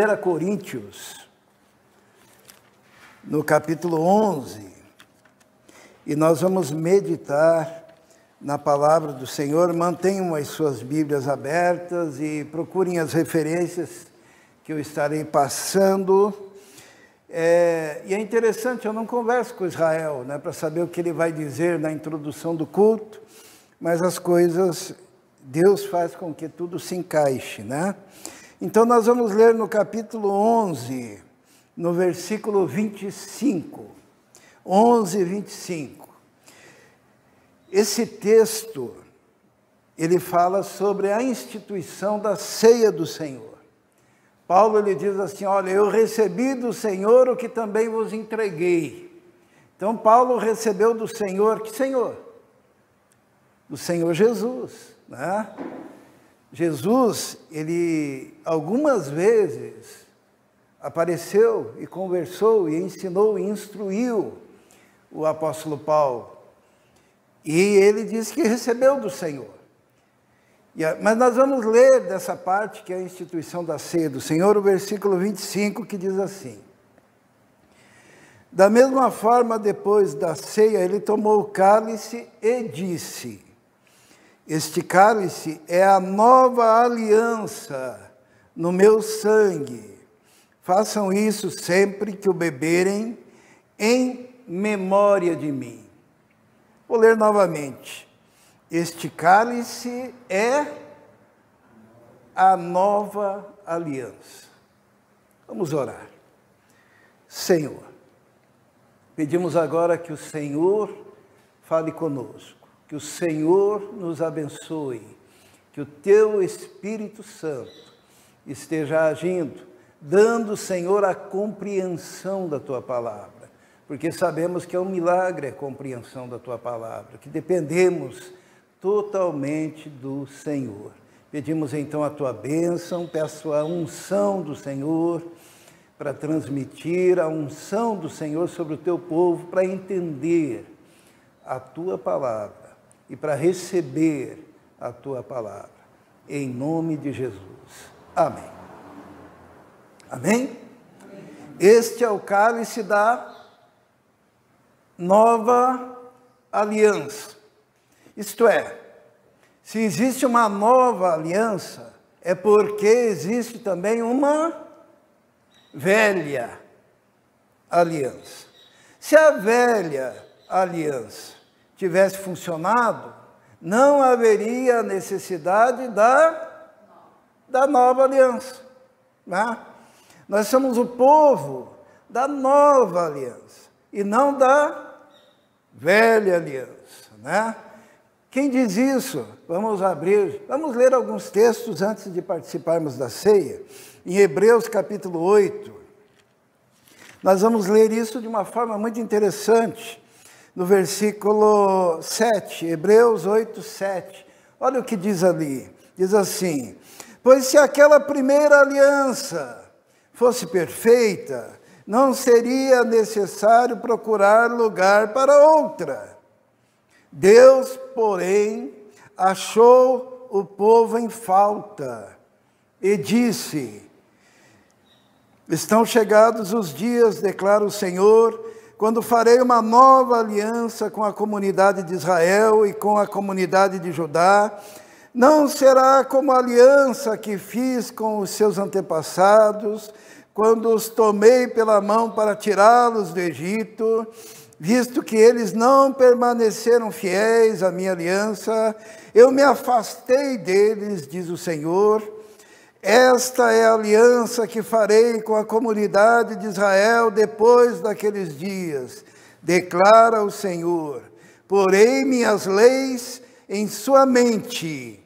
1 Coríntios, no capítulo 11, e nós vamos meditar na palavra do Senhor. Mantenham as suas Bíblias abertas e procurem as referências que eu estarei passando. E é interessante, eu não converso com Israel, para saber o que ele vai dizer na introdução do culto, mas as coisas, Deus faz com que tudo se encaixe, Então nós vamos ler no capítulo 11, no versículo 25. 11, 25. Esse texto, ele fala sobre a instituição da ceia do Senhor. Paulo, ele diz assim, olha, eu recebi do Senhor o que também vos entreguei. Então, Paulo recebeu do Senhor, que Senhor? Do Senhor Jesus, Jesus, ele algumas vezes apareceu e conversou e ensinou e instruiu o apóstolo Paulo. E ele disse que recebeu do Senhor. Mas nós vamos ler dessa parte que é a instituição da ceia do Senhor, o versículo 25, que diz assim: da mesma forma, depois da ceia, ele tomou o cálice e disse: este cálice é a nova aliança no meu sangue. Façam isso sempre que o beberem em memória de mim. Vou ler novamente. Este cálice é a nova aliança. Vamos orar. Senhor, pedimos agora que o Senhor fale conosco, que o Senhor nos abençoe, que o Teu Espírito Santo esteja agindo, dando, Senhor, a compreensão da Tua palavra, porque sabemos que é um milagre a compreensão da Tua palavra, que dependemos totalmente do Senhor. Pedimos então a Tua bênção, peço a unção do Senhor para transmitir a unção do Senhor sobre o Teu povo, para entender a Tua palavra e para receber a Tua palavra. Em nome de Jesus. Amém. Amém? Este é o cálice da nova aliança. Isto é, se existe uma nova aliança, é porque existe também uma velha aliança. Se a velha aliança tivesse funcionado, não haveria necessidade da nova aliança. Nós somos o povo da nova aliança e não da velha aliança, Quem diz isso? Vamos ler alguns textos antes de participarmos da ceia. Em Hebreus capítulo 8, nós vamos ler isso de uma forma muito interessante, no versículo 7, Hebreus 8, 7. Olha o que diz ali, diz assim: pois se aquela primeira aliança fosse perfeita, não seria necessário procurar lugar para outra. Deus, porém, achou o povo em falta e disse: estão chegados os dias, declara o Senhor, quando farei uma nova aliança com a comunidade de Israel e com a comunidade de Judá. Não será como a aliança que fiz com os seus antepassados, quando os tomei pela mão para tirá-los do Egito, visto que eles não permaneceram fiéis à minha aliança, eu me afastei deles, diz o Senhor. Esta é a aliança que farei com a comunidade de Israel depois daqueles dias, declara o Senhor. Porei minhas leis em sua mente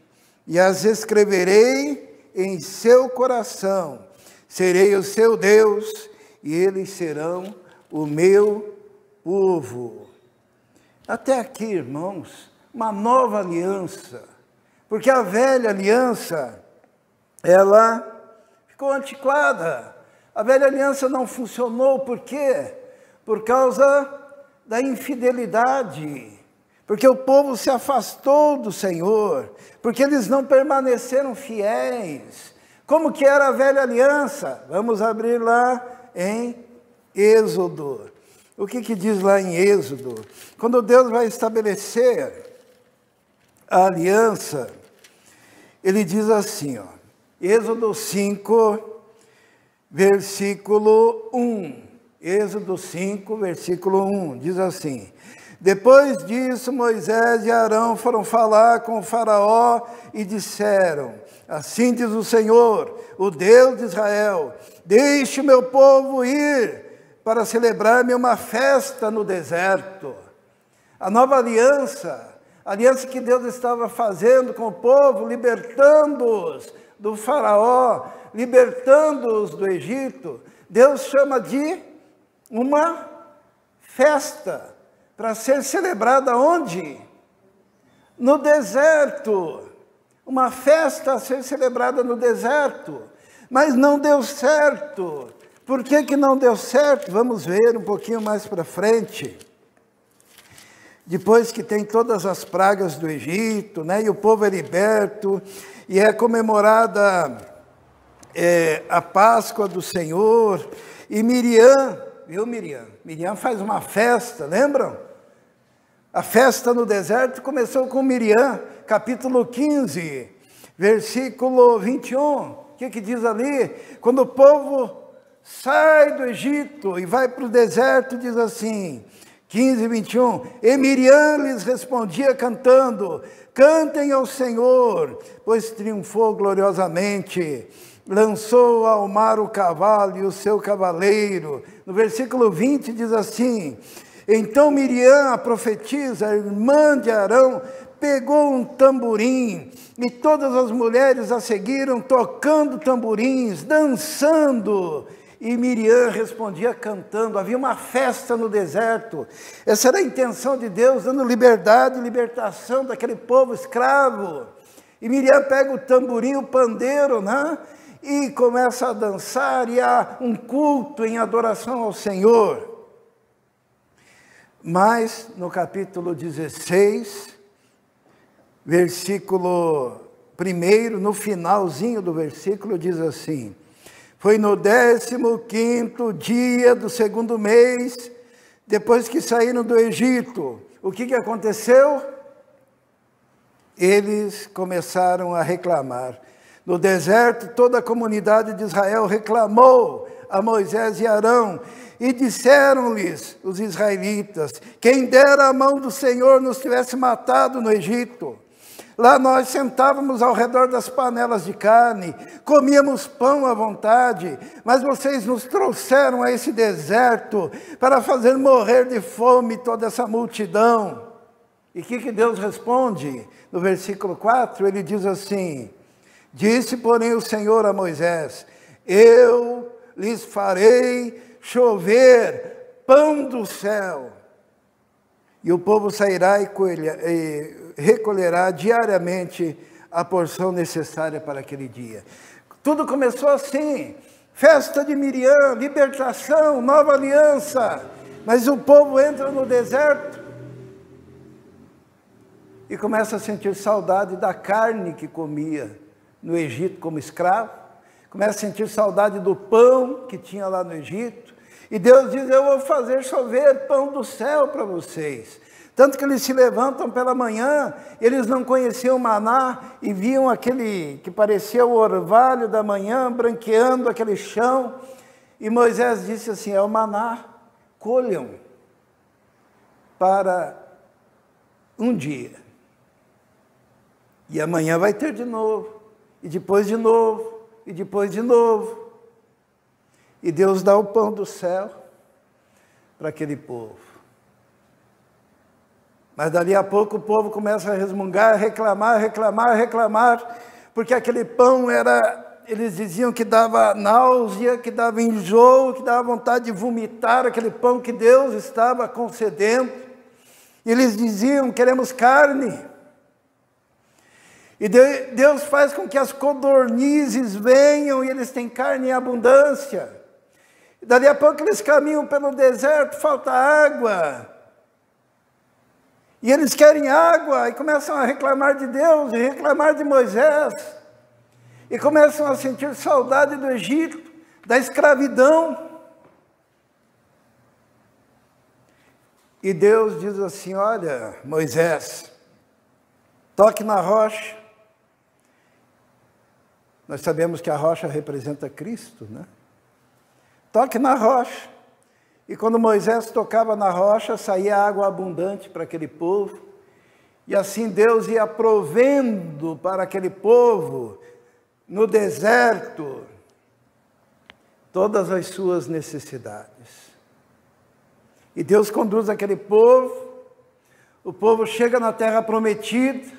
e as escreverei em seu coração. Serei o seu Deus e eles serão o meu povo. Até aqui, irmãos, uma nova aliança, porque a velha aliança, ela ficou antiquada. A velha aliança não funcionou, por quê? Por causa da infidelidade, porque o povo se afastou do Senhor, porque eles não permaneceram fiéis, Como que era a velha aliança? Vamos abrir lá em Êxodo. O que diz lá em Êxodo? Quando Deus vai estabelecer a aliança, ele diz assim, ó, Êxodo 5, versículo 1. Êxodo 5, versículo 1, diz assim: depois disso, Moisés e Arão foram falar com o faraó e disseram: assim diz o Senhor, o Deus de Israel, deixe o meu povo ir para celebrar-me uma festa no deserto. A nova aliança, a aliança que Deus estava fazendo com o povo, libertando-os do faraó, libertando-os do Egito, Deus chama de uma festa para ser celebrada onde? No deserto. Uma festa a ser celebrada no deserto. Mas não deu certo. Por que não deu certo? Vamos ver um pouquinho mais para frente. Depois que tem todas as pragas do Egito, né, e o povo é liberto, e é comemorada a Páscoa do Senhor, e Miriam, viu Miriam? Miriam faz uma festa, lembram? A festa no deserto começou com Miriam, capítulo 15, versículo 21. O que diz ali? Quando o povo sai do Egito e vai para o deserto, diz assim, 15, 21. E Miriam lhes respondia cantando: cantem ao Senhor, pois triunfou gloriosamente. Lançou ao mar o cavalo e o seu cavaleiro. No versículo 20 diz assim: então Miriam, a profetisa, a irmã de Arão, pegou um tamborim, e todas as mulheres a seguiram, tocando tamborins, dançando. E Miriam respondia cantando. Havia uma festa no deserto. Essa era a intenção de Deus, dando liberdade e libertação daquele povo escravo. E Miriam pega o tamborim, o pandeiro, né? E começa a dançar, e há um culto em adoração ao Senhor. Mas no capítulo 16, versículo 1, no finalzinho do versículo, diz assim: foi no 15º dia do 2º mês, depois que saíram do Egito. O que aconteceu? Eles começaram a reclamar. No deserto, toda a comunidade de Israel reclamou a Moisés e Arão, e disseram-lhes os israelitas: quem dera a mão do Senhor nos tivesse matado no Egito. Lá nós sentávamos ao redor das panelas de carne, comíamos pão à vontade, mas vocês nos trouxeram a esse deserto para fazer morrer de fome toda essa multidão. E o que Deus responde? No versículo 4, ele diz assim: disse, porém, o Senhor a Moisés: eu lhes farei chover pão do céu, e o povo sairá e recolherá diariamente a porção necessária para aquele dia. Tudo começou assim, festa de Miriam, libertação, nova aliança, mas o povo entra no deserto e começa a sentir saudade da carne que comia no Egito como escravo, começa a sentir saudade do pão que tinha lá no Egito, e Deus diz: eu vou fazer chover pão do céu para vocês. Tanto que eles se levantam pela manhã, eles não conheciam o maná, e viam aquele que parecia o orvalho da manhã, branqueando aquele chão, e Moisés disse assim: é o maná, colham para um dia, e amanhã vai ter de novo, e depois de novo, e depois de novo. E Deus dá o pão do céu para aquele povo. Mas dali a pouco o povo começa a resmungar, reclamar, porque aquele pão era, eles diziam que dava náusea, que dava enjoo, que dava vontade de vomitar, aquele pão que Deus estava concedendo. E eles diziam: queremos carne. E Deus faz com que as codornizes venham, e eles têm carne em abundância. E dali a pouco eles caminham pelo deserto, falta água. E eles querem água, e começam a reclamar de Deus, e reclamar de Moisés. e começam a sentir saudade do Egito, da escravidão. E Deus diz assim: olha, Moisés, toque na rocha. Nós sabemos que a rocha representa Cristo, né? Toque na rocha. E quando Moisés tocava na rocha, saía água abundante para aquele povo. E assim Deus ia provendo para aquele povo, no deserto, todas as suas necessidades. E Deus conduz aquele povo, o povo chega na terra prometida,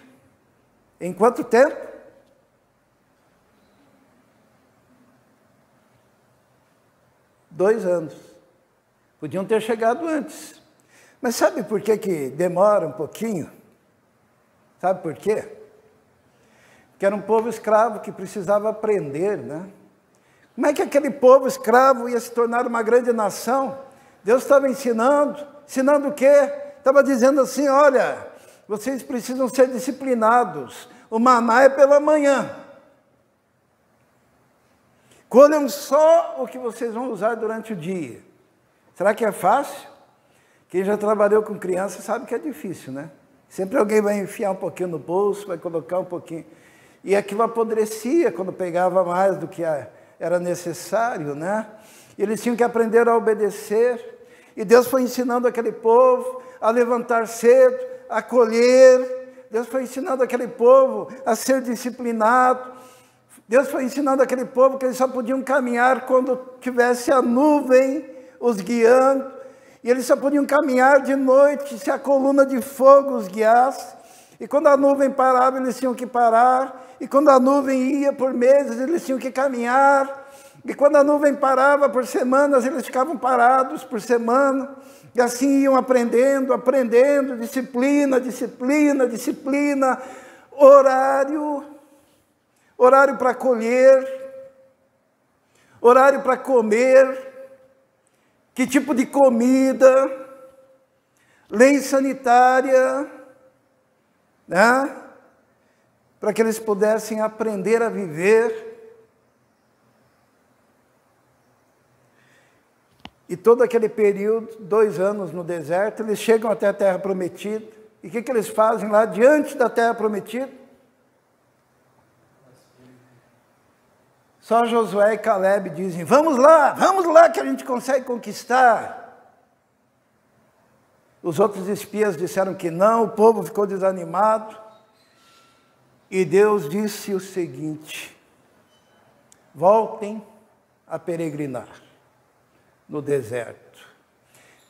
em quanto tempo? 2 anos. Podiam ter chegado antes. Mas sabe por que demora um pouquinho? Sabe por quê? Porque era um povo escravo que precisava aprender, né? Como é que aquele povo escravo ia se tornar uma grande nação? Deus estava ensinando o quê? Estava dizendo assim: olha, vocês precisam ser disciplinados, o maná é pela manhã. Colham só o que vocês vão usar durante o dia. Será que é fácil? Quem já trabalhou com criança sabe que é difícil, né? Sempre alguém vai enfiar um pouquinho no bolso, vai colocar um pouquinho. E aquilo apodrecia quando pegava mais do que era necessário, né? E eles tinham que aprender a obedecer. E Deus foi ensinando aquele povo a levantar cedo, a colher. Deus foi ensinando aquele povo a ser disciplinado. Deus foi ensinando aquele povo que eles só podiam caminhar quando tivesse a nuvem os guiando. E eles só podiam caminhar de noite se a coluna de fogo os guiasse. E quando a nuvem parava, eles tinham que parar. E quando a nuvem ia por meses, eles tinham que caminhar. E quando a nuvem parava por semanas, eles ficavam parados por semana. E assim iam aprendendo, disciplina, horário para colher, horário para comer, que tipo de comida, lei sanitária, né? Para que eles pudessem aprender a viver. E todo aquele período, 2 anos no deserto, eles chegam até a terra prometida. E o que eles fazem lá diante da terra prometida? Só Josué e Caleb dizem: vamos lá que a gente consegue conquistar. Os outros espias disseram que não, o povo ficou desanimado. E Deus disse o seguinte: voltem a peregrinar no deserto,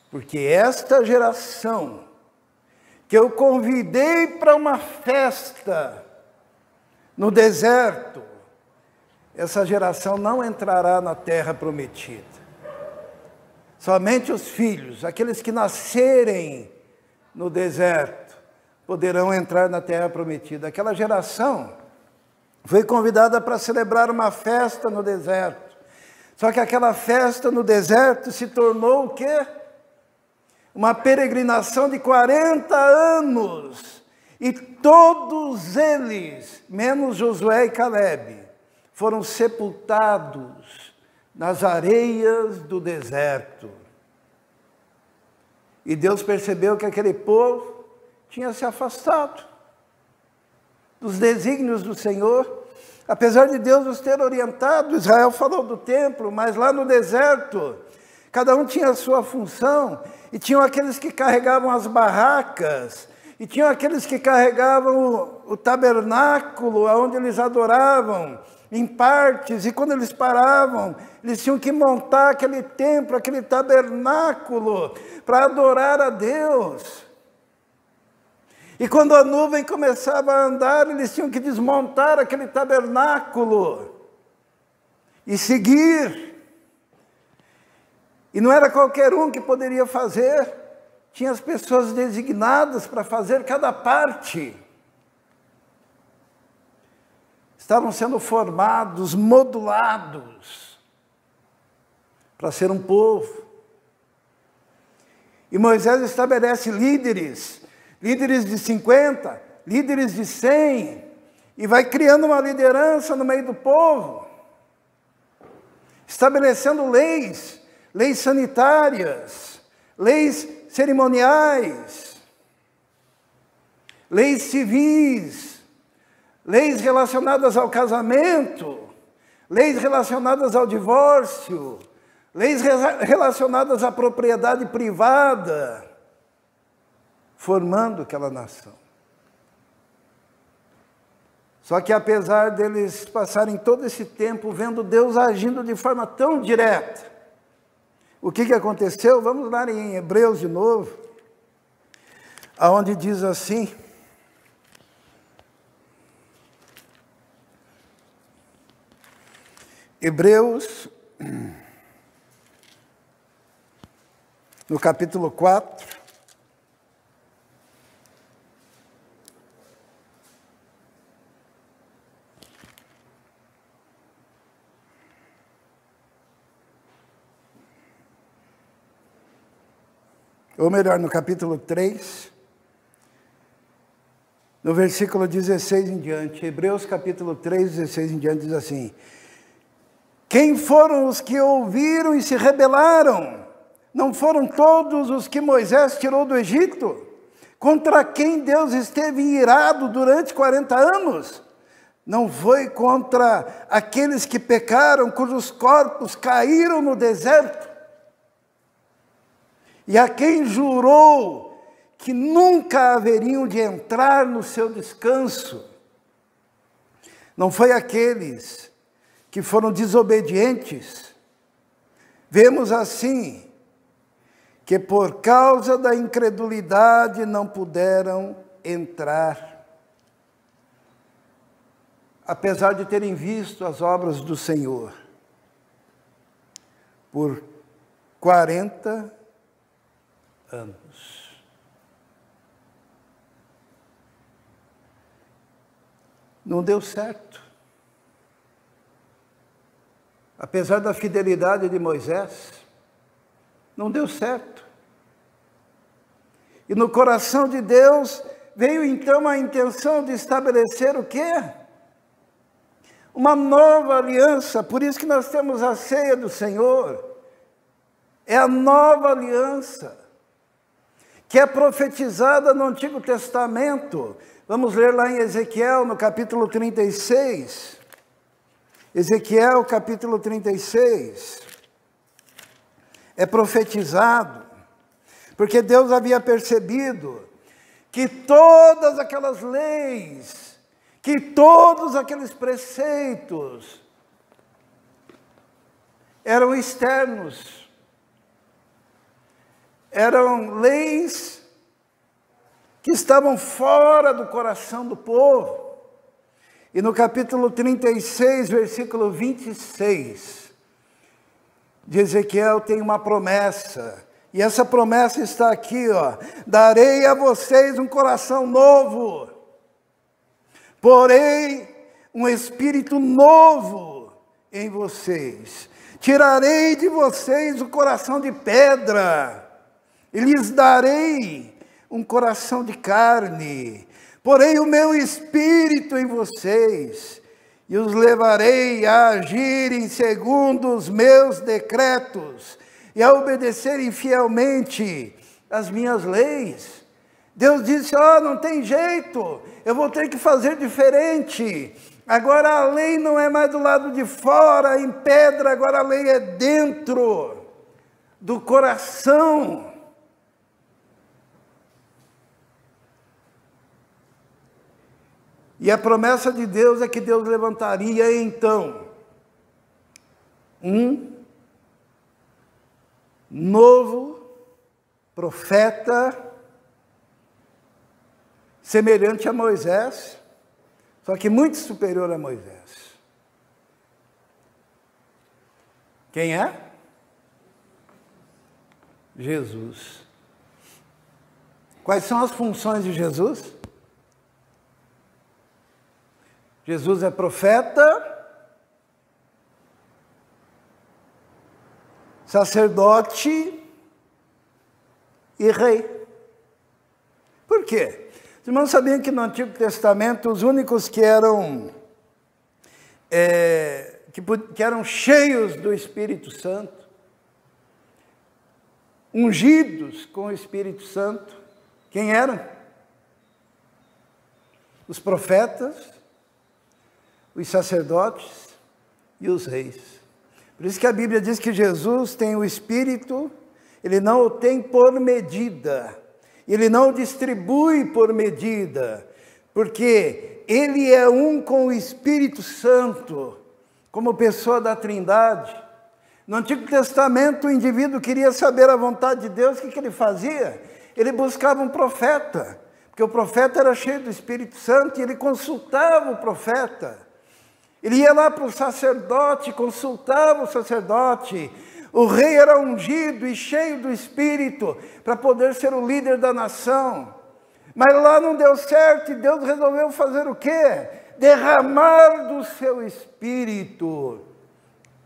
porque esta geração que eu convidei para uma festa no deserto, essa geração não entrará na terra prometida. Somente os filhos, aqueles que nascerem no deserto, poderão entrar na terra prometida. Aquela geração foi convidada para celebrar uma festa no deserto. Só que aquela festa no deserto se tornou o quê? Uma peregrinação de 40 anos. E todos eles, menos Josué e Caleb, foram sepultados nas areias do deserto. E Deus percebeu que aquele povo tinha se afastado dos desígnios do Senhor. Apesar de Deus os ter orientado, Israel falou do templo, mas lá no deserto, cada um tinha a sua função. E tinham aqueles que carregavam as barracas, e tinham aqueles que carregavam o tabernáculo, onde eles adoravam, em partes. E quando eles paravam, eles tinham que montar aquele templo, aquele tabernáculo, para adorar a Deus. E quando a nuvem começava a andar, eles tinham que desmontar aquele tabernáculo e seguir. E não era qualquer um que poderia fazer, tinha as pessoas designadas para fazer cada parte. Estavam sendo formados, modulados, para ser um povo. E Moisés estabelece líderes de 50, líderes de 100, e vai criando uma liderança no meio do povo, estabelecendo leis, leis sanitárias, leis cerimoniais, leis civis, leis relacionadas ao casamento, leis relacionadas ao divórcio, leis relacionadas à propriedade privada, formando aquela nação. Só que apesar deles passarem todo esse tempo vendo Deus agindo de forma tão direta, o que aconteceu? Vamos lá em Hebreus de novo, aonde diz assim: Hebreus, no capítulo 4, ou melhor, no capítulo 3, no versículo 16 em diante, Hebreus capítulo 3, 16 em diante, diz assim: quem foram os que ouviram e se rebelaram? Não foram todos os que Moisés tirou do Egito? Contra quem Deus esteve irado durante 40 anos? Não foi contra aqueles que pecaram, cujos corpos caíram no deserto? E a quem jurou que nunca haveriam de entrar no seu descanso? Não foi aqueles que foram desobedientes? Vemos assim que por causa da incredulidade não puderam entrar, apesar de terem visto as obras do Senhor por 40 anos. Não deu certo. Apesar da fidelidade de Moisés, não deu certo. E no coração de Deus veio então a intenção de estabelecer o quê? Uma nova aliança. Por isso que nós temos a ceia do Senhor. É a nova aliança que é profetizada no Antigo Testamento. Vamos ler lá em Ezequiel, no capítulo 36. Ezequiel, capítulo 36. É profetizado, porque Deus havia percebido que todas aquelas leis, que todos aqueles preceitos eram externos, eram leis que estavam fora do coração do povo. E no capítulo 36, versículo 26, de Ezequiel tem uma promessa, e essa promessa está aqui, ó: darei a vocês um coração novo, porém um espírito novo em vocês, tirarei de vocês o coração de pedra, e lhes darei um coração de carne, porém o meu espírito em vocês, e os levarei a agirem segundo os meus decretos, e a obedecerem fielmente as minhas leis. Deus disse: não tem jeito, eu vou ter que fazer diferente. Agora a lei não é mais do lado de fora, em pedra, agora a lei é dentro do coração. E a promessa de Deus é que Deus levantaria então um novo profeta semelhante a Moisés, só que muito superior a Moisés. Quem é? Jesus. Quais são as funções de Jesus? Jesus é profeta, sacerdote e rei. Por quê? Os irmãos sabiam que no Antigo Testamento os únicos que eram cheios do Espírito Santo, ungidos com o Espírito Santo, quem eram? Os profetas, os sacerdotes e os reis. Por isso que a Bíblia diz que Jesus tem o Espírito, ele não o tem por medida, ele não o distribui por medida, porque ele é um com o Espírito Santo, como pessoa da Trindade. No Antigo Testamento, o indivíduo queria saber a vontade de Deus, o que ele fazia? Ele buscava um profeta, porque o profeta era cheio do Espírito Santo, e ele consultava o profeta. Ele ia lá para o sacerdote, consultava o sacerdote. O rei era ungido e cheio do Espírito, para poder ser o líder da nação. Mas lá não deu certo, e Deus resolveu fazer o quê? Derramar do seu Espírito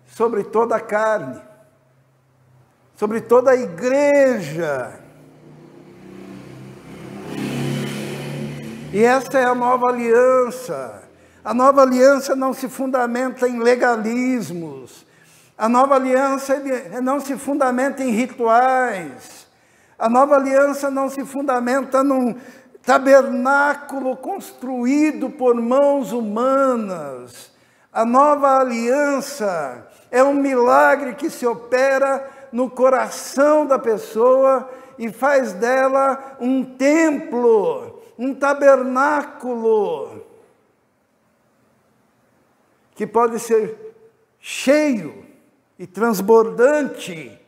sobre toda a carne, sobre toda a igreja. E esta é a nova aliança. A nova aliança não se fundamenta em legalismos. A nova aliança não se fundamenta em rituais. A nova aliança não se fundamenta num tabernáculo construído por mãos humanas. A nova aliança é um milagre que se opera no coração da pessoa e faz dela um templo, um tabernáculo, que pode ser cheio e transbordante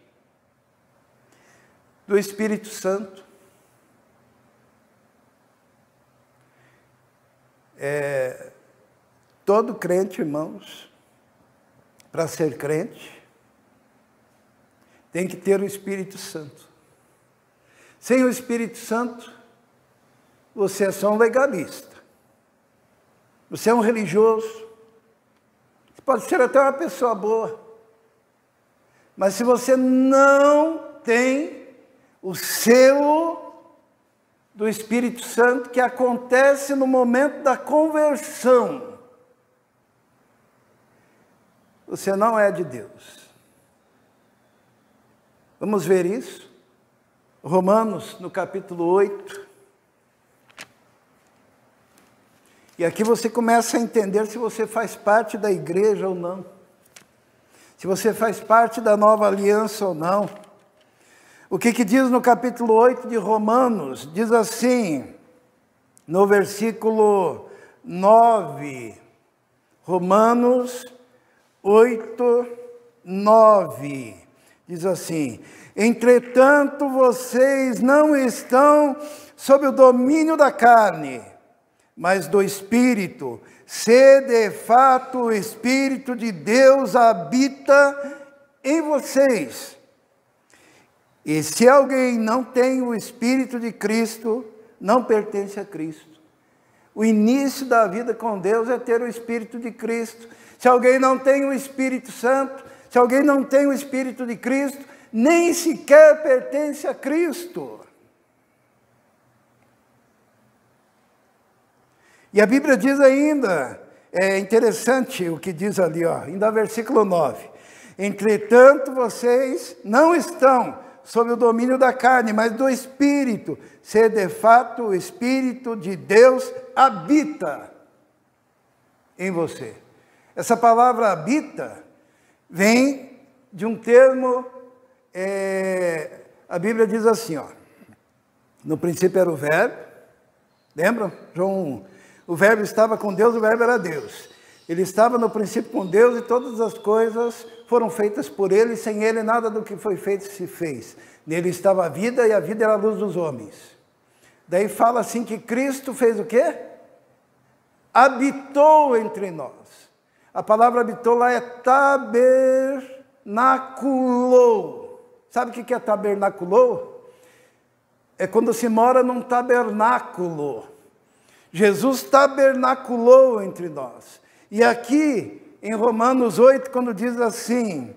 do Espírito Santo. Todo crente, irmãos, para ser crente, tem que ter o Espírito Santo. Sem o Espírito Santo, você é só um legalista. Você é um religioso. Você pode ser até uma pessoa boa. Mas se você não tem o selo do Espírito Santo, que acontece no momento da conversão, você não é de Deus. Vamos ver isso? Romanos, no capítulo 8. E aqui você começa a entender se você faz parte da igreja ou não. Se você faz parte da nova aliança ou não. O que diz no capítulo 8 de Romanos? Diz assim, no versículo 9. Romanos 8, 9. Diz assim: entretanto, vocês não estão sob o domínio da carne, mas do Espírito, se de fato o Espírito de Deus habita em vocês. E se alguém não tem o Espírito de Cristo, não pertence a Cristo. O início da vida com Deus é ter o Espírito de Cristo. Se alguém não tem o Espírito Santo, se alguém não tem o Espírito de Cristo, nem sequer pertence a Cristo. E a Bíblia diz ainda, é interessante o que diz ali, ainda versículo 9. Entretanto, vocês não estão sob o domínio da carne, mas do Espírito, se de fato o Espírito de Deus habita em você. Essa palavra habita vem de um termo, a Bíblia diz assim, no princípio era o verbo, lembram? João 1. O verbo estava com Deus, o verbo era Deus. Ele estava no princípio com Deus e todas as coisas foram feitas por ele, e sem ele nada do que foi feito se fez. Nele estava a vida, e a vida era a luz dos homens. Daí fala assim que Cristo fez o quê? Habitou entre nós. A palavra habitou lá é tabernaculou. Sabe o que é tabernaculou? É quando se mora num tabernáculo. Jesus tabernaculou entre nós. E aqui, em Romanos 8, quando diz assim,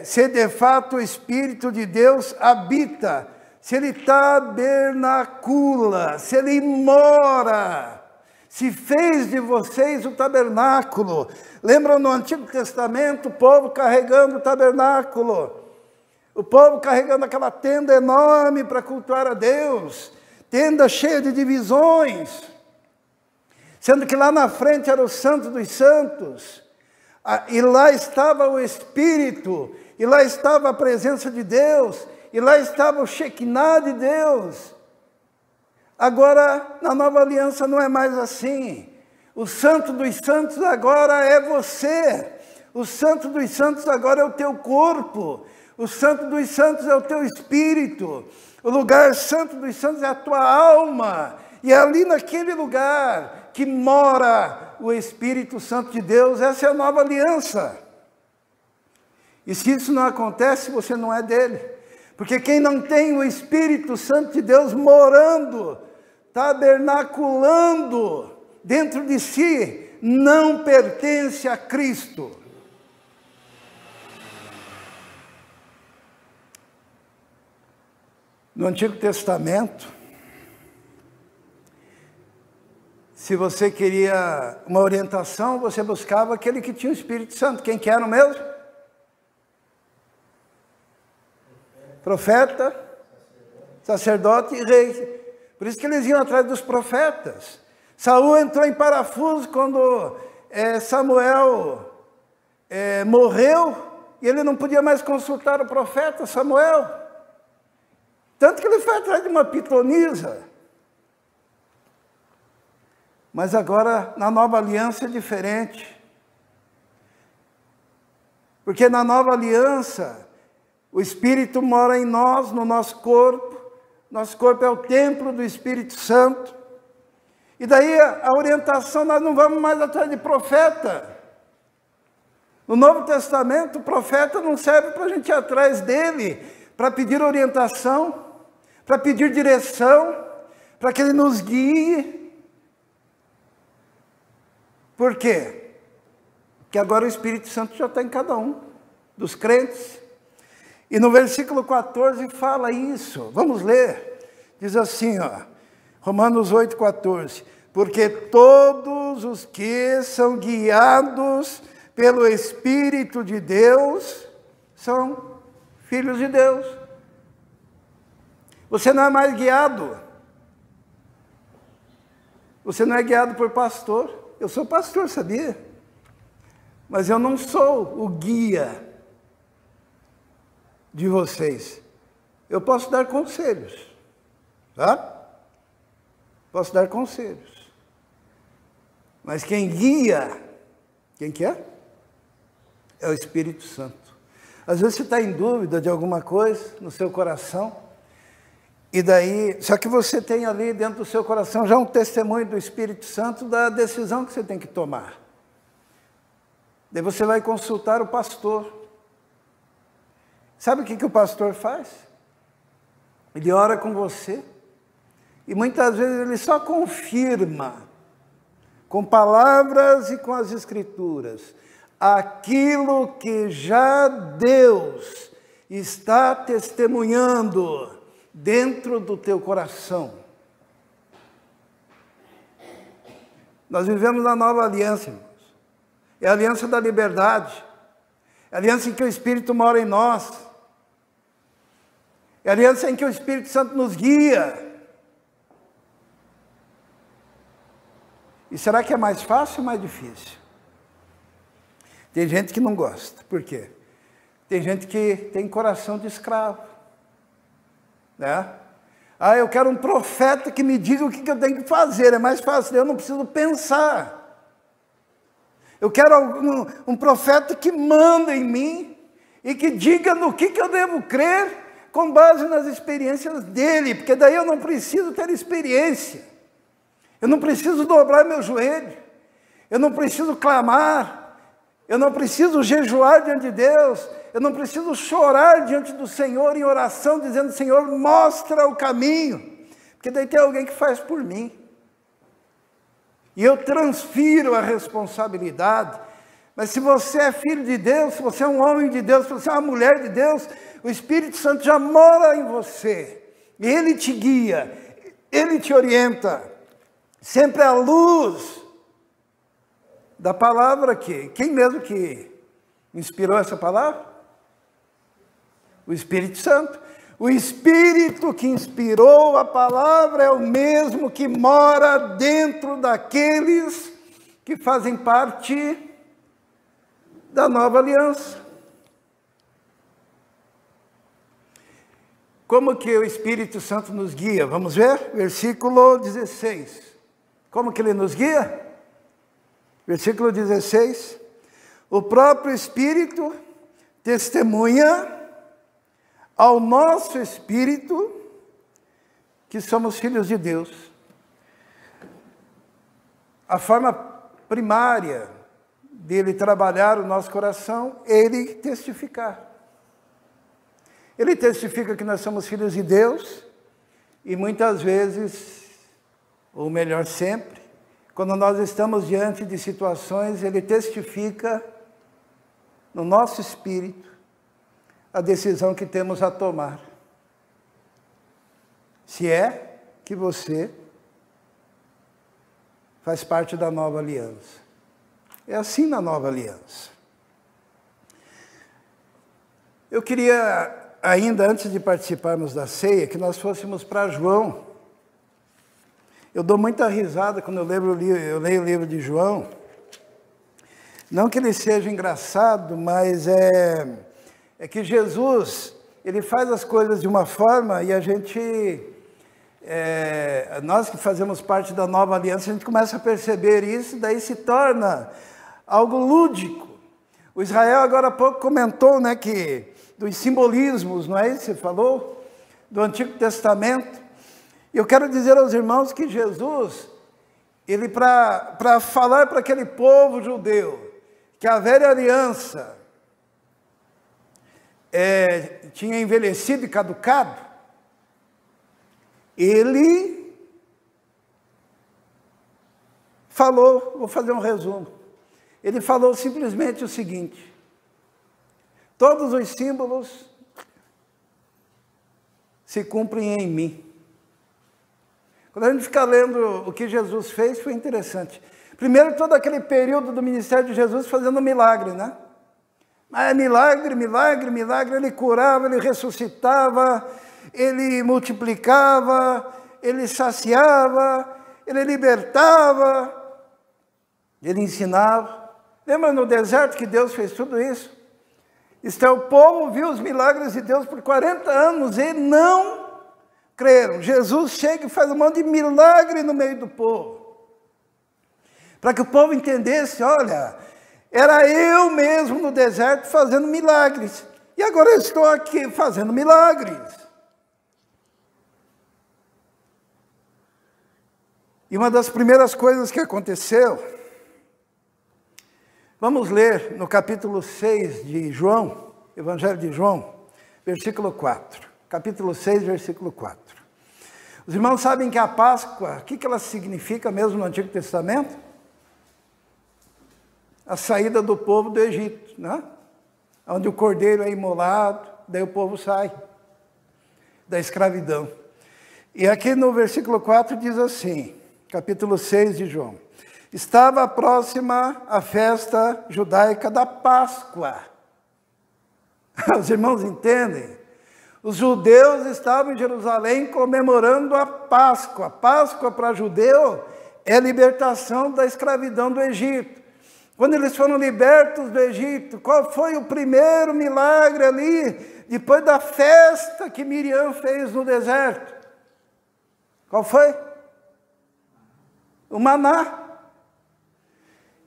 se de fato o Espírito de Deus habita, se Ele tabernacula, se Ele mora, se fez de vocês o tabernáculo. Lembram no Antigo Testamento o povo carregando o tabernáculo? O povo carregando aquela tenda enorme para cultuar a Deus, tenda cheia de divisões, sendo que lá na frente era o Santo dos Santos, e lá estava o Espírito, e lá estava a presença de Deus, e lá estava o Shekinah de Deus. Agora, na nova aliança não é mais assim. O Santo dos Santos agora é você. O Santo dos Santos agora é o teu corpo. O Santo dos Santos é o teu espírito. O lugar santo dos santos é a tua alma. E é ali naquele lugar que mora o Espírito Santo de Deus. Essa é a nova aliança. E se isso não acontece, você não é dele. Porque quem não tem o Espírito Santo de Deus morando, tabernaculando dentro de si, não pertence a Cristo. No Antigo Testamento, se você queria uma orientação, você buscava aquele que tinha o Espírito Santo. Quem que era mesmo? Profeta, sacerdote e rei. Por isso que eles iam atrás dos profetas. Saul entrou em parafuso quando Samuel morreu, e ele não podia mais consultar o profeta Samuel. Tanto que ele foi atrás de uma pitonisa. Mas agora, na nova aliança, é diferente. Porque na nova aliança, o Espírito mora em nós, no nosso corpo. Nosso corpo é o templo do Espírito Santo. E daí a orientação, nós não vamos mais atrás de profeta. No Novo Testamento, o profeta não serve para a gente ir atrás dele, para pedir orientação, para pedir direção, para que ele nos guie. Por quê? Porque agora o Espírito Santo já está em cada um dos crentes. E no versículo 14 fala isso. Vamos ler. Diz assim, ó, Romanos 8,14. Porque todos os que são guiados pelo Espírito de Deus são filhos de Deus. Você não é mais guiado. Você não é guiado por pastor. Eu sou pastor, sabia? Mas eu não sou o guia de vocês. Eu posso dar conselhos, tá? Posso dar conselhos. Mas quem guia, quem que é? É o Espírito Santo. Às vezes você está em dúvida de alguma coisa no seu coração, e daí, só que você tem ali dentro do seu coração já um testemunho do Espírito Santo da decisão que você tem que tomar. Daí você vai consultar o pastor. Sabe o que o pastor faz? Ele ora com você, e muitas vezes ele só confirma, com palavras e com as Escrituras, aquilo que já Deus está testemunhando dentro do teu coração. Nós vivemos na nova aliança, irmãos. É a aliança da liberdade. É a aliança em que o Espírito mora em nós. É a aliança em que o Espírito Santo nos guia. E será que é mais fácil ou mais difícil? Tem gente que não gosta. Por quê? Tem gente que tem coração de escravo. Né? Ah, eu quero um profeta que me diga o que eu tenho que fazer. É mais fácil, eu não preciso pensar. Eu quero um profeta que manda em mim e que diga no que eu devo crer com base nas experiências dele, porque daí eu não preciso ter experiência. Eu não preciso dobrar meu joelho. Eu não preciso clamar. Eu não preciso jejuar diante de Deus. Eu não preciso chorar diante do Senhor em oração, dizendo, Senhor, mostra o caminho. Porque daí tem alguém que faz por mim. E eu transfiro a responsabilidade. Mas se você é filho de Deus, se você é um homem de Deus, se você é uma mulher de Deus, o Espírito Santo já mora em você. Ele te guia, Ele te orienta, sempre à luz da palavra aqui. Quem mesmo que inspirou essa palavra? O Espírito Santo. O Espírito que inspirou a palavra é o mesmo que mora dentro daqueles que fazem parte da nova aliança. Como que o Espírito Santo nos guia? Vamos ver? Versículo 16. Como que ele nos guia? Versículo 16. O próprio Espírito testemunha ao nosso espírito que somos filhos de Deus. A forma primária dele trabalhar o nosso coração é ele testificar. Ele testifica que nós somos filhos de Deus e muitas vezes, ou melhor sempre, quando nós estamos diante de situações, ele testifica no nosso espírito a decisão que temos a tomar. Se é que você faz parte da nova aliança. É assim na nova aliança. Eu queria, ainda antes de participarmos da ceia, que nós fôssemos para João. Eu dou muita risada quando eu leio o livro de João. Não que ele seja engraçado, mas é que Jesus, ele faz as coisas de uma forma e a gente, nós que fazemos parte da nova aliança, a gente começa a perceber isso, daí se torna algo lúdico. O Israel agora há pouco comentou, né, que dos simbolismos, não é isso que você falou? Do Antigo Testamento. E eu quero dizer aos irmãos que Jesus, ele para falar para aquele povo judeu, que a velha aliança tinha envelhecido e caducado, ele falou, vou fazer um resumo, ele falou simplesmente o seguinte: todos os símbolos se cumprem em mim. Quando a gente fica lendo o que Jesus fez, foi interessante. Primeiro, todo aquele período do ministério de Jesus fazendo milagre, né? Mas milagre, milagre, milagre, ele curava, ele ressuscitava, ele multiplicava, ele saciava, ele libertava, ele ensinava. Lembra no deserto que Deus fez tudo isso? O povo viu os milagres de Deus por 40 anos e não creram. Jesus chega e faz um monte de milagre no meio do povo. Para que o povo entendesse, olha, era eu mesmo no deserto fazendo milagres. E agora eu estou aqui fazendo milagres. E uma das primeiras coisas que aconteceu, vamos ler no capítulo 6 de João, Evangelho de João, versículo 4. Capítulo 6, versículo 4. Os irmãos sabem que a Páscoa, o que ela significa mesmo no Antigo Testamento? A saída do povo do Egito, né? Onde o cordeiro é imolado, daí o povo sai da escravidão. E aqui no versículo 4 diz assim, capítulo 6 de João: estava próxima a festa judaica da Páscoa. Os irmãos entendem? Os judeus estavam em Jerusalém comemorando a Páscoa. Páscoa para judeu é a libertação da escravidão do Egito. Quando eles foram libertos do Egito, qual foi o primeiro milagre ali, depois da festa que Miriam fez no deserto? Qual foi? O maná.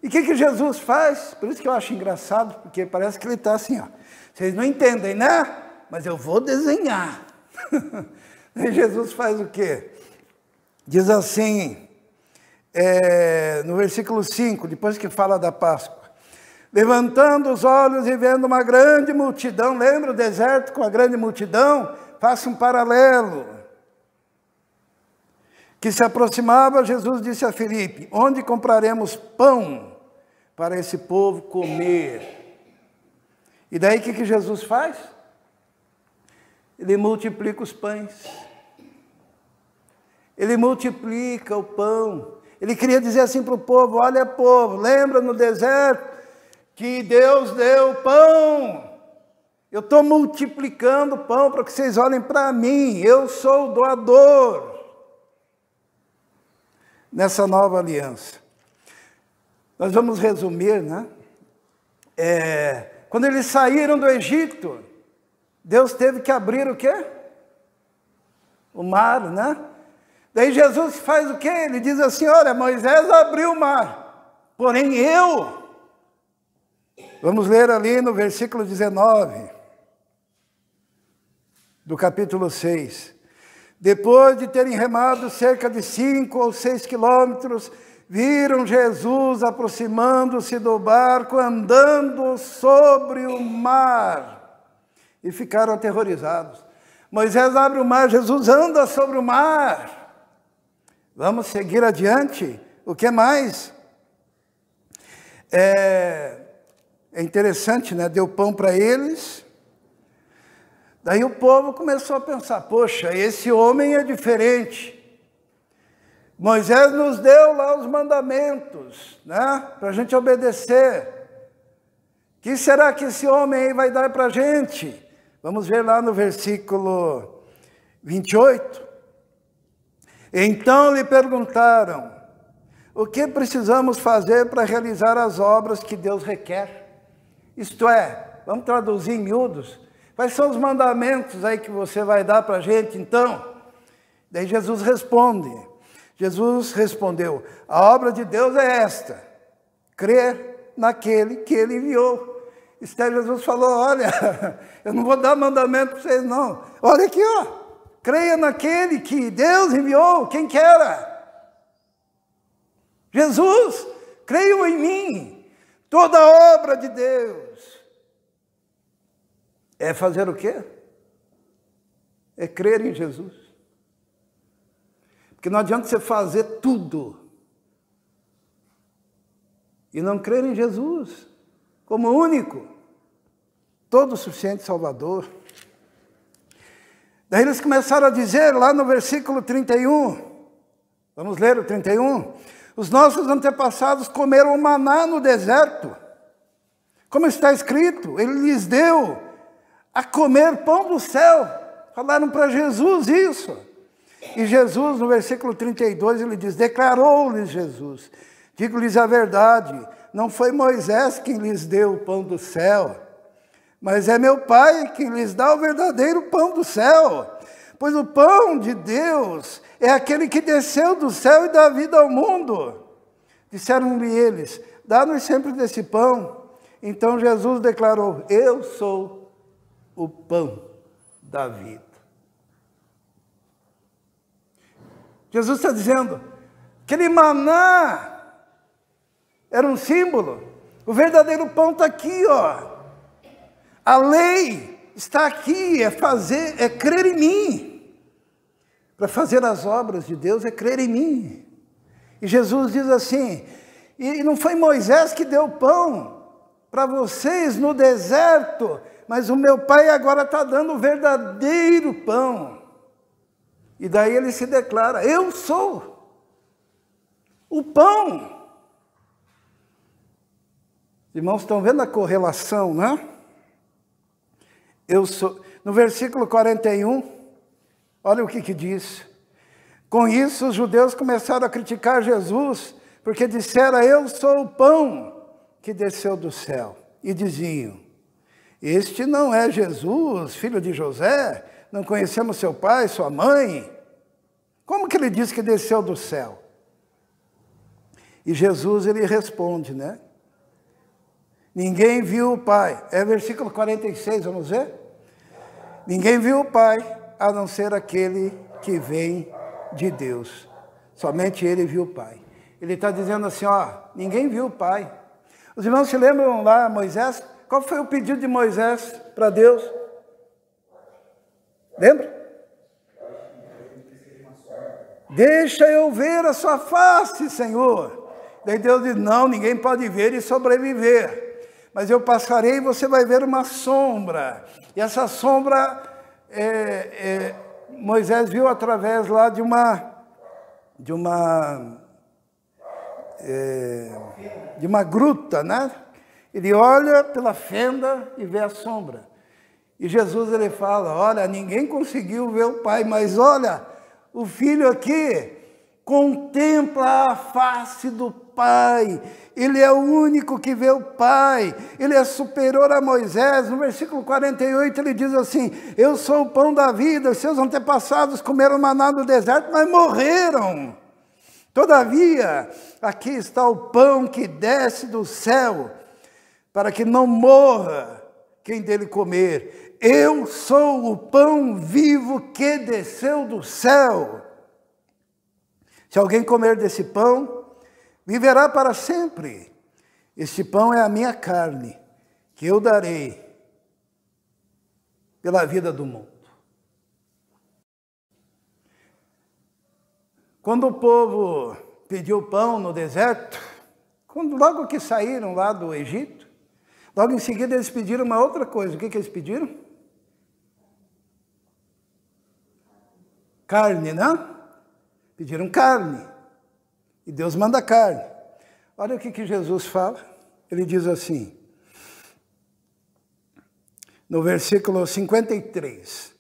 E o que Jesus faz? Por isso que eu acho engraçado, porque parece que ele está assim, ó. Vocês não entendem, né? Mas eu vou desenhar. E Jesus faz o quê? Diz assim, no versículo 5, depois que fala da Páscoa: levantando os olhos e vendo uma grande multidão, lembra o deserto com a grande multidão? Faça um paralelo. Que se aproximava, Jesus disse a Filipe: onde compraremos pão para esse povo comer? E daí o que Jesus faz? Ele multiplica os pães. ele multiplica o pão. Ele queria dizer assim para o povo: olha, povo, lembra no deserto que Deus deu pão? Eu estou multiplicando o pão para que vocês olhem para mim. Eu sou o doador nessa nova aliança. Nós vamos resumir, né? Quando eles saíram do Egito, Deus teve que abrir o quê? O mar, né? Daí Jesus faz o quê? Ele diz assim: olha, Moisés abriu o mar, porém eu... Vamos ler ali no versículo 19, do capítulo 6. Depois de terem remado cerca de 5 ou 6 quilômetros, viram Jesus aproximando-se do barco, andando sobre o mar, e ficaram aterrorizados. Moisés abre o mar, Jesus anda sobre o mar. Vamos seguir adiante. O que mais? É interessante, né? Deu pão para eles. Daí o povo começou a pensar: poxa, esse homem é diferente. Moisés nos deu lá os mandamentos, né? Para a gente obedecer. O que será que esse homem aí vai dar para a gente? Vamos ver lá no versículo 28. Então lhe perguntaram: o que precisamos fazer para realizar as obras que Deus requer? Isto é, vamos traduzir em miúdos, quais são os mandamentos aí que você vai dar para a gente então? Daí Jesus responde. Jesus respondeu: a obra de Deus é esta, crer naquele que ele enviou. Até Jesus falou: olha, eu não vou dar mandamento para vocês não. Olha aqui, ó. Creia naquele que Deus enviou. Quem que era? Jesus. Creiam em mim. Toda obra de Deus é fazer o quê? É crer em Jesus. Porque não adianta você fazer tudo e não crer em Jesus como único, todo suficiente Salvador. Daí eles começaram a dizer lá no versículo 31, vamos ler o 31, os nossos antepassados comeram maná no deserto, como está escrito, ele lhes deu a comer pão do céu. Falaram para Jesus isso. E Jesus, no versículo 32, ele diz: declarou-lhes Jesus, digo-lhes a verdade, não foi Moisés quem lhes deu o pão do céu, mas é meu Pai quem lhes dá o verdadeiro pão do céu. Pois o pão de Deus é aquele que desceu do céu e dá vida ao mundo. Disseram-lhe eles: dá-nos sempre desse pão. Então Jesus declarou: eu sou o pão da vida. Jesus está dizendo, aquele maná era um símbolo, o verdadeiro pão está aqui, ó. A lei está aqui, é crer em mim. Para fazer as obras de Deus é crer em mim. E Jesus diz assim, e não foi Moisés que deu pão para vocês no deserto, mas o meu Pai agora está dando o verdadeiro pão. E daí ele se declara: eu sou o pão. Irmãos, estão vendo a correlação, né? Eu sou. No versículo 41, olha o que diz. Com isso, os judeus começaram a criticar Jesus, porque dissera: eu sou o pão que desceu do céu. E diziam: este não é Jesus, filho de José? Não conhecemos seu pai, sua mãe? Como que ele diz que desceu do céu? E Jesus, ele responde, né? Ninguém viu o Pai. É versículo 46, vamos ver? Ninguém viu o Pai, a não ser aquele que vem de Deus. Somente ele viu o Pai. Ele está dizendo assim, ó, ninguém viu o Pai. Os irmãos se lembram lá, Moisés? Qual foi o pedido de Moisés para Deus? Lembra? Deixa eu ver a sua face, Senhor. Daí Deus diz, não, ninguém pode ver e sobreviver. Mas eu passarei e você vai ver uma sombra. E essa sombra, Moisés viu através lá de uma de uma gruta, né? Ele olha pela fenda e vê a sombra. E Jesus, ele fala, olha, ninguém conseguiu ver o Pai, mas olha, o Filho aqui contempla a face do Pai. Ele é o único que vê o Pai. Ele é superior a Moisés. No versículo 48 ele diz assim, eu sou o pão da vida, os seus antepassados comeram maná no deserto, mas morreram. Todavia, aqui está o pão que desce do céu, para que não morra quem dele comer. Eu sou o pão vivo que desceu do céu. Se alguém comer desse pão, viverá para sempre. Este pão é a minha carne, que eu darei pela vida do mundo. Quando o povo pediu pão no deserto, logo que saíram lá do Egito, logo em seguida eles pediram uma outra coisa. O que eles pediram? Carne, não? Pediram carne. E Deus manda carne. Olha o que Jesus fala. Ele diz assim, no versículo 53.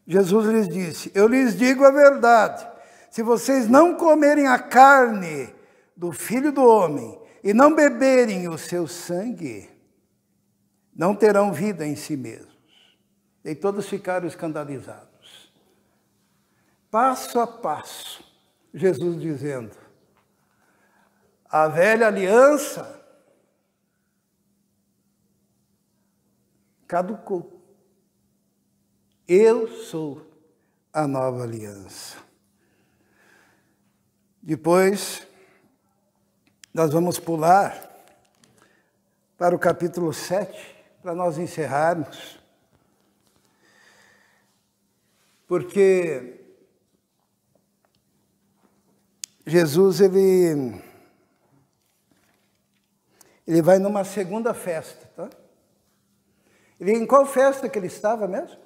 Jesus lhes disse, eu lhes digo a verdade. Se vocês não comerem a carne do Filho do Homem e não beberem o seu sangue, não terão vida em si mesmos. E todos ficaram escandalizados. Passo a passo, Jesus dizendo, a velha aliança caducou. Eu sou a nova aliança. Depois, nós vamos pular para o capítulo 7, para nós encerrarmos. Porque Jesus, ele vai numa segunda festa, tá? Em qual festa que ele estava mesmo?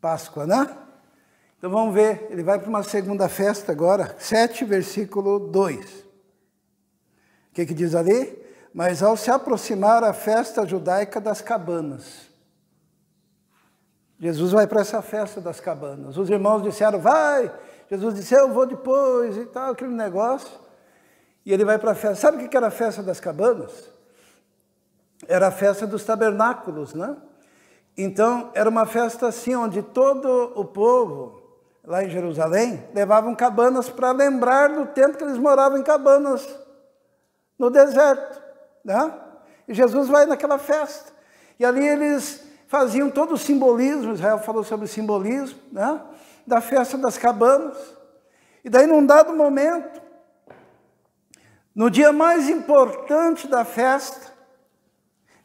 Páscoa, né? Então vamos ver, ele vai para uma segunda festa agora, 7, versículo 2. O que diz ali? Mas ao se aproximar a festa judaica das cabanas. Jesus vai para essa festa das cabanas. Os irmãos disseram, vai. Jesus disse, eu vou depois e tal, aquele negócio. E ele vai para a festa. Sabe o que era a festa das cabanas? Era a festa dos tabernáculos, né? Então, era uma festa assim, onde todo o povo, lá em Jerusalém, levavam cabanas para lembrar do tempo que eles moravam em cabanas, no deserto, né? E Jesus vai naquela festa. E ali eles faziam todo o simbolismo, Israel falou sobre o simbolismo, né? Da festa das cabanas. E daí, num dado momento, no dia mais importante da festa,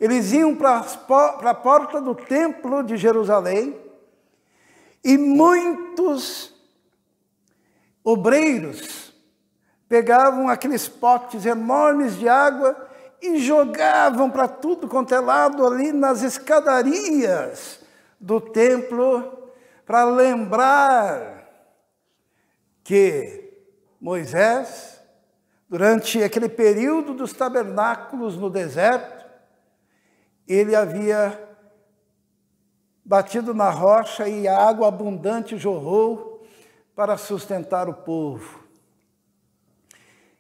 eles iam para a porta do templo de Jerusalém e muitos obreiros pegavam aqueles potes enormes de água e jogavam para tudo quanto é lado ali nas escadarias do templo para lembrar que Moisés, durante aquele período dos tabernáculos no deserto, ele havia batido na rocha e a água abundante jorrou para sustentar o povo.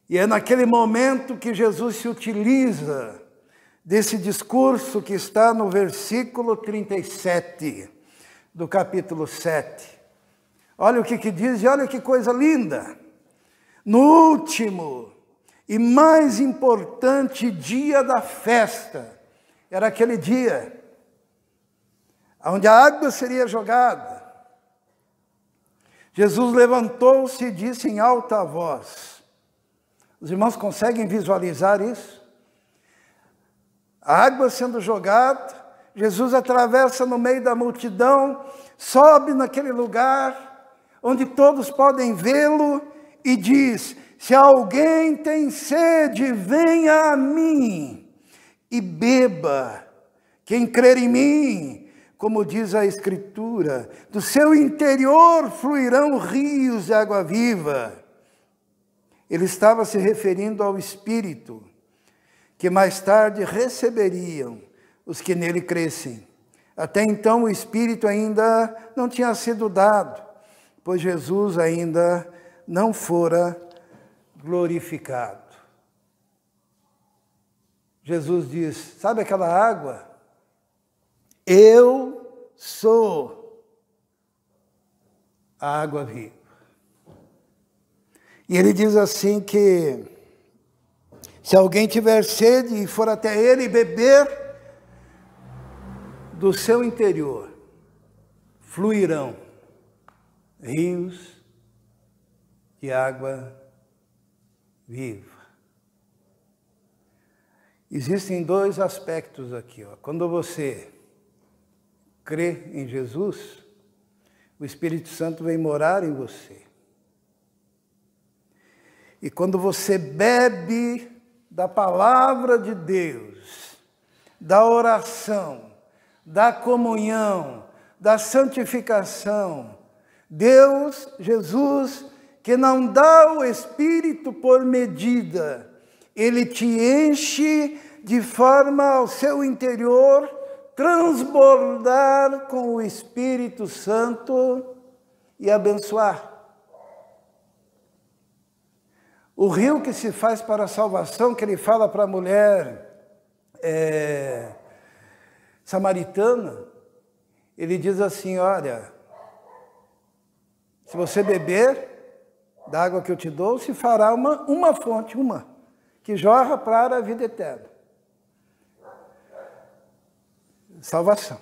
E é naquele momento que Jesus se utiliza desse discurso que está no versículo 37 do capítulo 7. Olha o que diz e olha que coisa linda. No último e mais importante dia da festa, era aquele dia onde a água seria jogada. Jesus levantou-se e disse em alta voz. Os irmãos conseguem visualizar isso? A água sendo jogada, Jesus atravessa no meio da multidão, sobe naquele lugar onde todos podem vê-lo e diz, se alguém tem sede, venha a mim e beba. Quem crer em mim, como diz a Escritura, do seu interior fluirão rios de água viva. Ele estava se referindo ao Espírito, que mais tarde receberiam os que nele crescem. Até então o Espírito ainda não tinha sido dado, pois Jesus ainda não fora glorificado. Jesus diz, sabe aquela água? Eu sou a água viva. E ele diz assim que se alguém tiver sede e for até ele beber, do seu interior fluirão rios de água viva. Existem dois aspectos aqui. Quando você crê em Jesus, o Espírito Santo vem morar em você. E quando você bebe da palavra de Deus, da oração, da comunhão, da santificação, Deus, Jesus, que não dá o Espírito por medida, Ele te enche de forma ao seu interior transbordar com o Espírito Santo e abençoar. O rio que se faz para a salvação, que ele fala para a mulher samaritana, ele diz assim, olha, se você beber da água que eu te dou, se fará uma fonte, que jorra para a vida eterna. Salvação.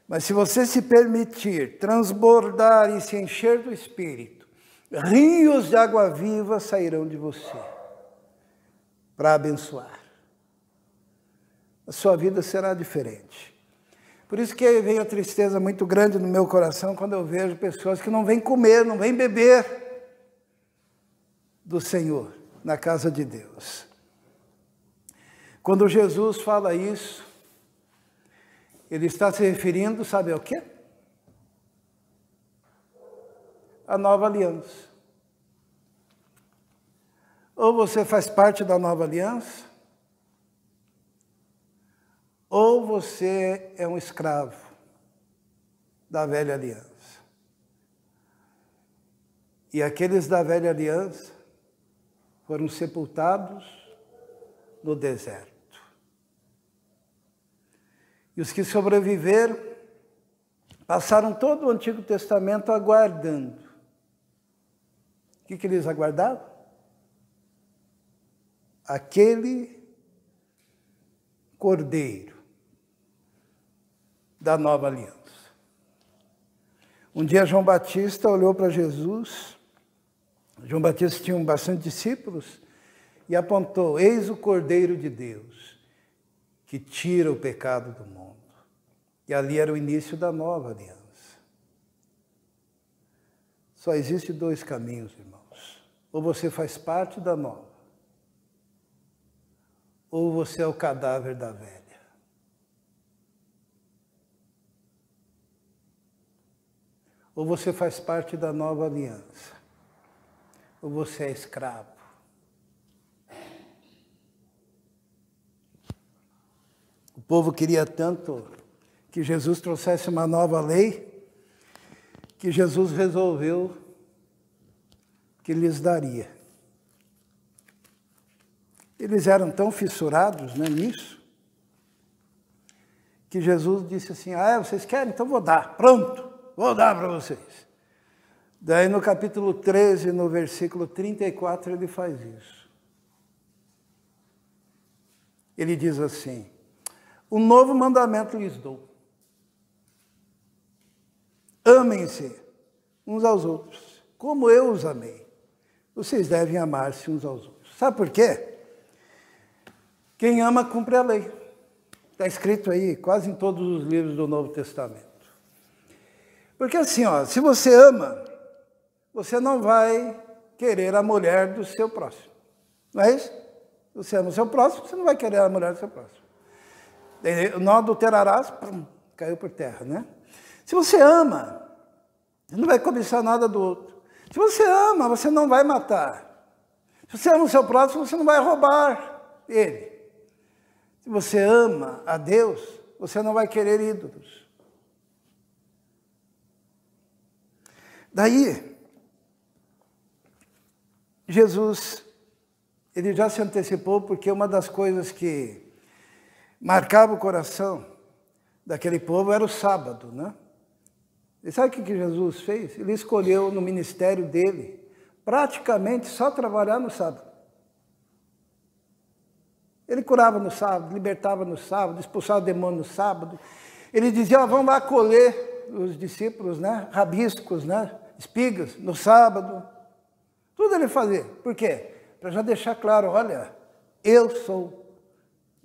Mas se você se permitir transbordar e se encher do Espírito, rios de água viva sairão de você para abençoar. A sua vida será diferente. Por isso que vem a tristeza muito grande no meu coração quando eu vejo pessoas que não vêm comer, não vêm beber do Senhor na casa de Deus. Quando Jesus fala isso, ele está se referindo, sabe ao quê? A nova aliança. Ou você faz parte da nova aliança, ou você é um escravo da velha aliança. E aqueles da velha aliança foram sepultados no deserto. E os que sobreviveram passaram todo o Antigo Testamento aguardando. O que eles aguardavam? Aquele Cordeiro da nova aliança. Um dia João Batista olhou para Jesus. João Batista tinha bastante discípulos e apontou, eis o Cordeiro de Deus, que tira o pecado do mundo. E ali era o início da nova aliança. Só existe dois caminhos, irmãos. Ou você faz parte da nova, ou você é o cadáver da velha. Ou você faz parte da nova aliança, ou você é escravo. O povo queria tanto que Jesus trouxesse uma nova lei, que Jesus resolveu que lhes daria. Eles eram tão fissurados, né, nisso, que Jesus disse assim, vocês querem? Então vou dar, pronto, vou dar para vocês. Daí no capítulo 13, no versículo 34, ele faz isso. Ele diz assim, um novo mandamento lhes dou. Amem-se uns aos outros, como eu os amei. Vocês devem amar-se uns aos outros. Sabe por quê? Quem ama, cumpre a lei. Está escrito aí, quase em todos os livros do Novo Testamento. Porque assim, se você ama, você não vai querer a mulher do seu próximo. Não é isso? Você ama o seu próximo, você não vai querer a mulher do seu próximo. Não adulterarás, caiu por terra, né? Se você ama, você não vai cobiçar nada do outro. Se você ama, você não vai matar. Se você ama o seu próximo, você não vai roubar ele. Se você ama a Deus, você não vai querer ídolos. Daí, Jesus, ele já se antecipou, porque uma das coisas que marcava o coração daquele povo era o sábado, né? E sabe o que Jesus fez? Ele escolheu no ministério dele praticamente só trabalhar no sábado. Ele curava no sábado, libertava no sábado, expulsava demônio no sábado. Ele dizia, vamos lá colher os discípulos, né? Rabiscos, né? Espigas no sábado. Tudo ele fazia. Por quê? Para já deixar claro, olha, eu sou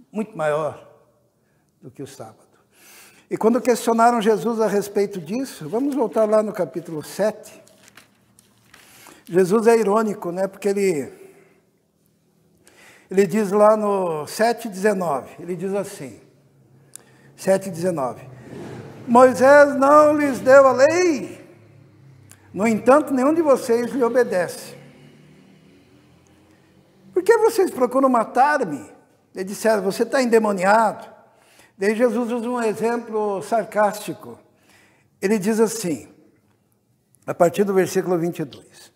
muito maior do que o sábado. E quando questionaram Jesus a respeito disso, vamos voltar lá no capítulo 7. Jesus é irônico, né? Porque ele diz lá no 7,19, ele diz assim, 7,19, Moisés não lhes deu a lei, no entanto, nenhum de vocês lhe obedece. Por que vocês procuram matar-me? Eles disseram, você está endemoniado. Daí Jesus usa um exemplo sarcástico. Ele diz assim, a partir do versículo 22.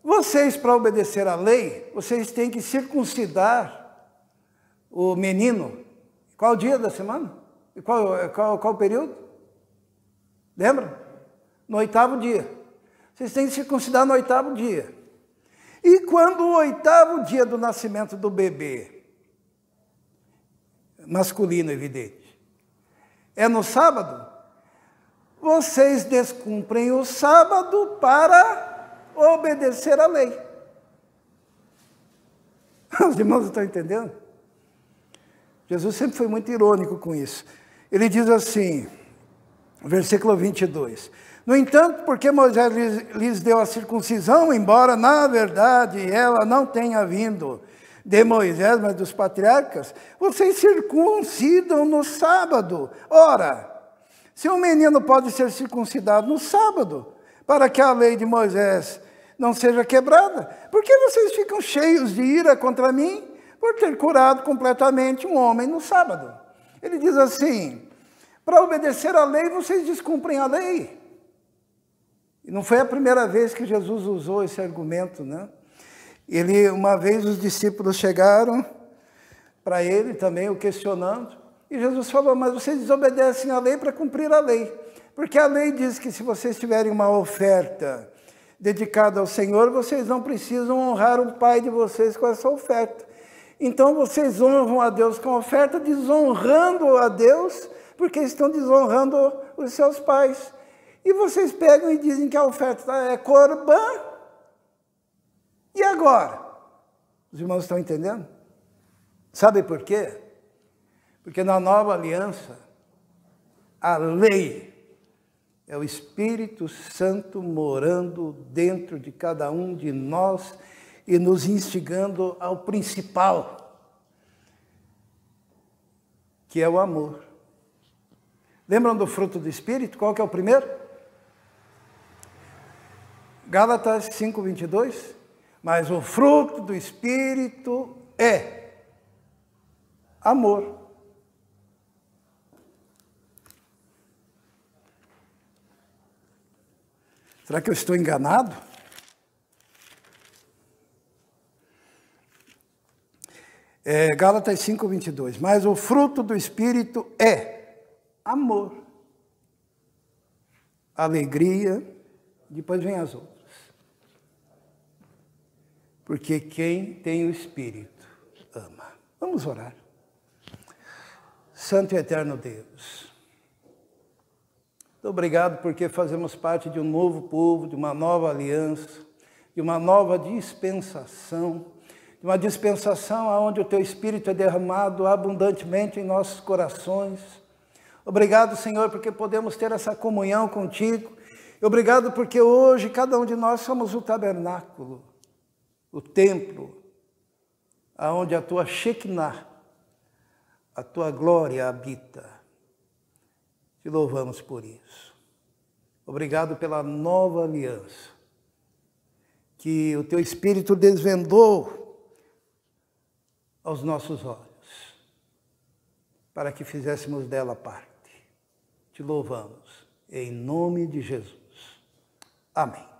Vocês, para obedecer à lei, vocês têm que circuncidar o menino. Qual o dia da semana? E qual o período? Lembra? No 8º dia. Vocês têm que circuncidar no 8º dia. E quando o 8º dia do nascimento do bebê, masculino, evidente, é no sábado, vocês descumprem o sábado para obedecer à lei. Os irmãos estão entendendo? Jesus sempre foi muito irônico com isso. Ele diz assim, versículo 22, no entanto, porque Moisés lhes deu a circuncisão, embora na verdade ela não tenha vindo de Moisés, mas dos patriarcas, vocês circuncidam no sábado. Ora, se um menino pode ser circuncidado no sábado, para que a lei de Moisés não seja quebrada, por que vocês ficam cheios de ira contra mim por ter curado completamente um homem no sábado? Ele diz assim, para obedecer à lei, vocês descumprem a lei. E não foi a primeira vez que Jesus usou esse argumento, né? Uma vez os discípulos chegaram para ele também, o questionando, e Jesus falou, mas vocês desobedecem à lei para cumprir a lei. Porque a lei diz que se vocês tiverem uma oferta dedicada ao Senhor, vocês não precisam honrar o Pai de vocês com essa oferta. Então vocês honram a Deus com a oferta, desonrando a Deus, porque estão desonrando os seus pais. E vocês pegam e dizem que a oferta é corbã. E agora? Os irmãos estão entendendo? Sabe por quê? Porque na nova aliança, a lei é o Espírito Santo morando dentro de cada um de nós e nos instigando ao principal, que é o amor. Lembram do fruto do Espírito? Qual que é o primeiro? Gálatas 5:22, mas o fruto do Espírito é amor. Será que eu estou enganado? Gálatas 5:22, mas o fruto do Espírito é amor, alegria, depois vem as outras. Porque quem tem o Espírito ama. Vamos orar. Santo e eterno Deus, muito obrigado porque fazemos parte de um novo povo, de uma nova aliança, de uma nova dispensação, de uma dispensação onde o Teu Espírito é derramado abundantemente em nossos corações. Obrigado, Senhor, porque podemos ter essa comunhão contigo. Obrigado porque hoje cada um de nós somos o tabernáculo, o templo, aonde a Tua Shekinah, a tua glória habita. Te louvamos por isso. Obrigado pela nova aliança, que o teu Espírito desvendou aos nossos olhos, para que fizéssemos dela parte. Te louvamos, em nome de Jesus. Amém.